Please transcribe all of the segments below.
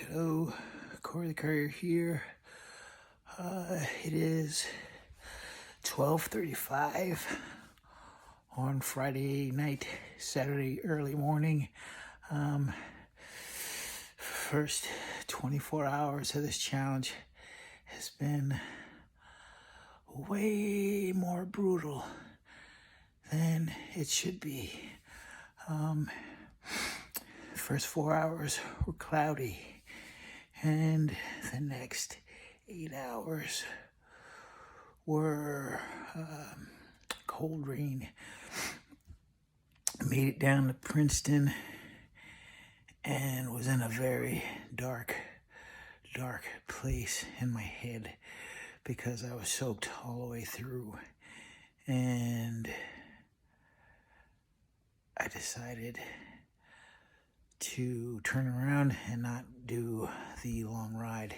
Hello, Corey the Courier here. It is 12:35 on Friday night, Saturday early morning. First 24 hours of this challenge has been way more brutal than it should be. First 4 hours were cloudy, and the next 8 hours were cold rain. Made it down to Princeton and was in a very dark place in my head because I was soaked all the way through. And I decided to turn around and not do the long ride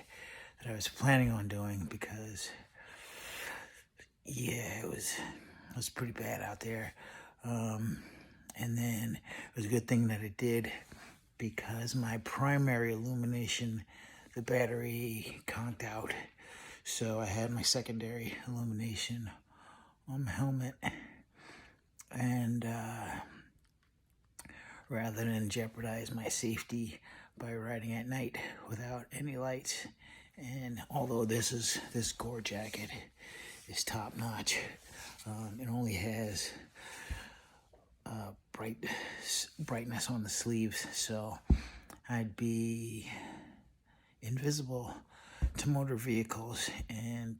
that I was planning on doing because, yeah, it was pretty bad out there. And then it was a good thing that it did because my primary illumination, the battery conked out. So I had my secondary illumination on the helmet, and rather than jeopardize my safety by riding at night without any lights. And although this Gore jacket is top notch, it only has brightness on the sleeves, so I'd be invisible to motor vehicles, and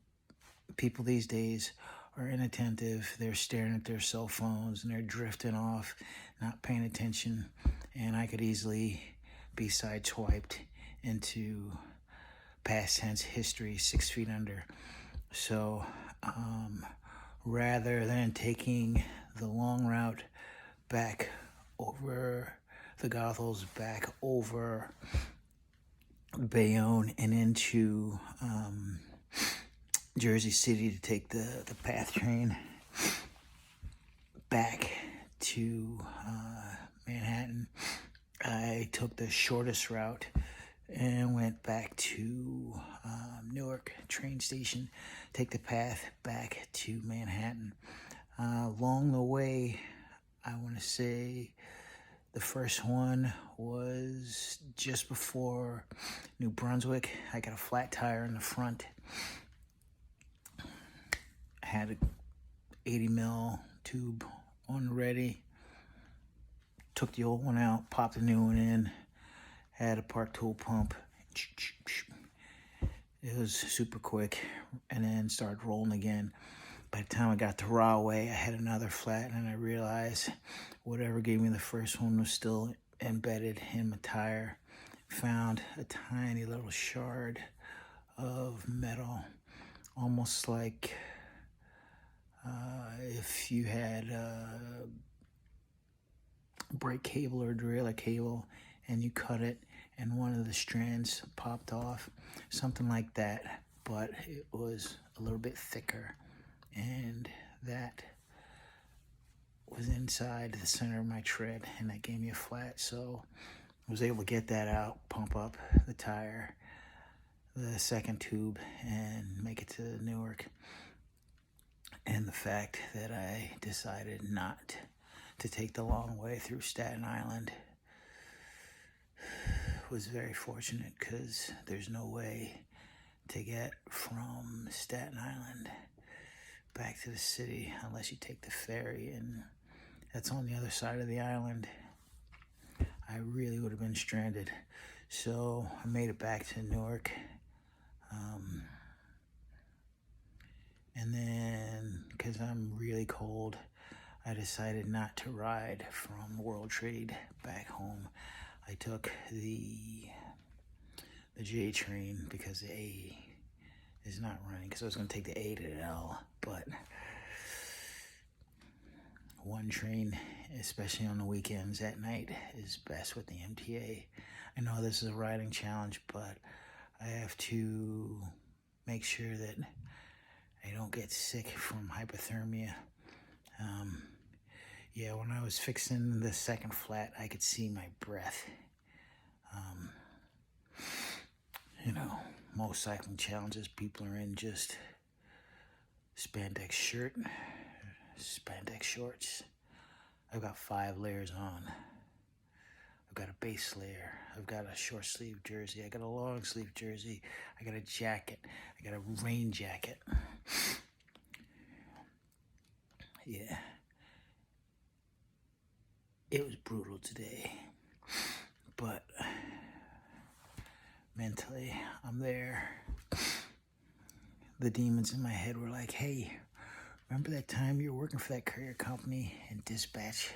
people these days are inattentive. They're staring at their cell phones and they're drifting off, not paying attention, and I could easily be sideswiped into past tense history 6 feet under. So rather than taking the long route back over the Goethals, back over Bayonne and into Jersey City to take the PATH train back to Manhattan, I took the shortest route and went back to Newark train station, take the PATH back to Manhattan. Along the way, I want to say the first one was just before New Brunswick. I got a flat tire in the front. I had an 80 mil tube on ready. Took the old one out, popped the new one in. Had a Park Tool pump. It was super quick, and then started rolling again. By the time I got to Rahway, I had another flat, and I realized whatever gave me the first one was still embedded in my tire. Found a tiny little shard of metal, almost like if you had a brake cable or derailleur cable and you cut it and one of the strands popped off, something like that, but it was a little bit thicker, and that was inside the center of my tread, and that gave me a flat. So I was able to get that out, pump up the tire, the second tube, and make it to Newark. And the fact that I decided not to take the long way through Staten Island was very fortunate, because there's no way to get from Staten Island back to the city unless you take the ferry, and that's on the other side of the island. I really would have been stranded. So I made it back to Newark. And then, because I'm really cold, I decided not to ride from World Trade back home. I took the J train because the A is not running, because I was going to take the A to the L, but one train, especially on the weekends at night, is best with the MTA. I know this is a riding challenge, but I have to make sure that I don't get sick from hypothermia. Yeah, when I was fixing the second flat, I could see my breath. most cycling challenges, people are in just spandex shirt, spandex shorts. I've got 5 layers on. I've got a base layer. I've got a short sleeve jersey. I got a long sleeve jersey. I got a jacket. I got a rain jacket. Yeah. It was brutal today. But mentally, I'm there. The demons in my head were like, hey, remember that time you were working for that courier company and dispatch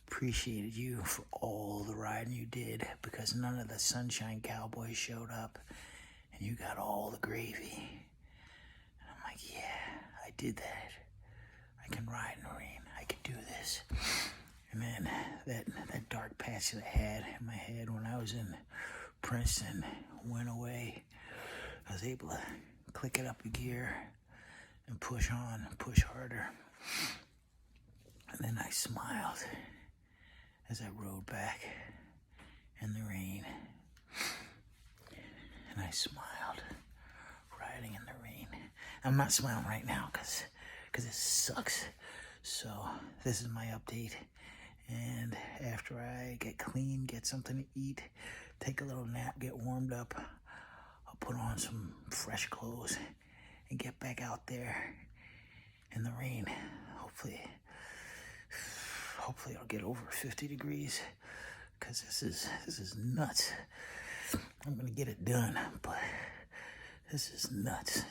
appreciated you for all the riding you did because none of the Sunshine Cowboys showed up and you got all the gravy. And I'm like, yeah, I did that. I can ride in the rain. I can do this. And then that dark patch that I had in my head when I was in Princeton went away. I was able to click it up a gear and push on, push harder. And then I smiled as I rode back in the rain. And I smiled riding in the rain. I'm not smiling right now because it sucks. So this is my update. And after I get clean, get something to eat, take a little nap, get warmed up, I'll put on some fresh clothes and get back out there in the rain. Hopefully I'll get over 50 degrees because this is nuts. I'm gonna get it done, but this is nuts.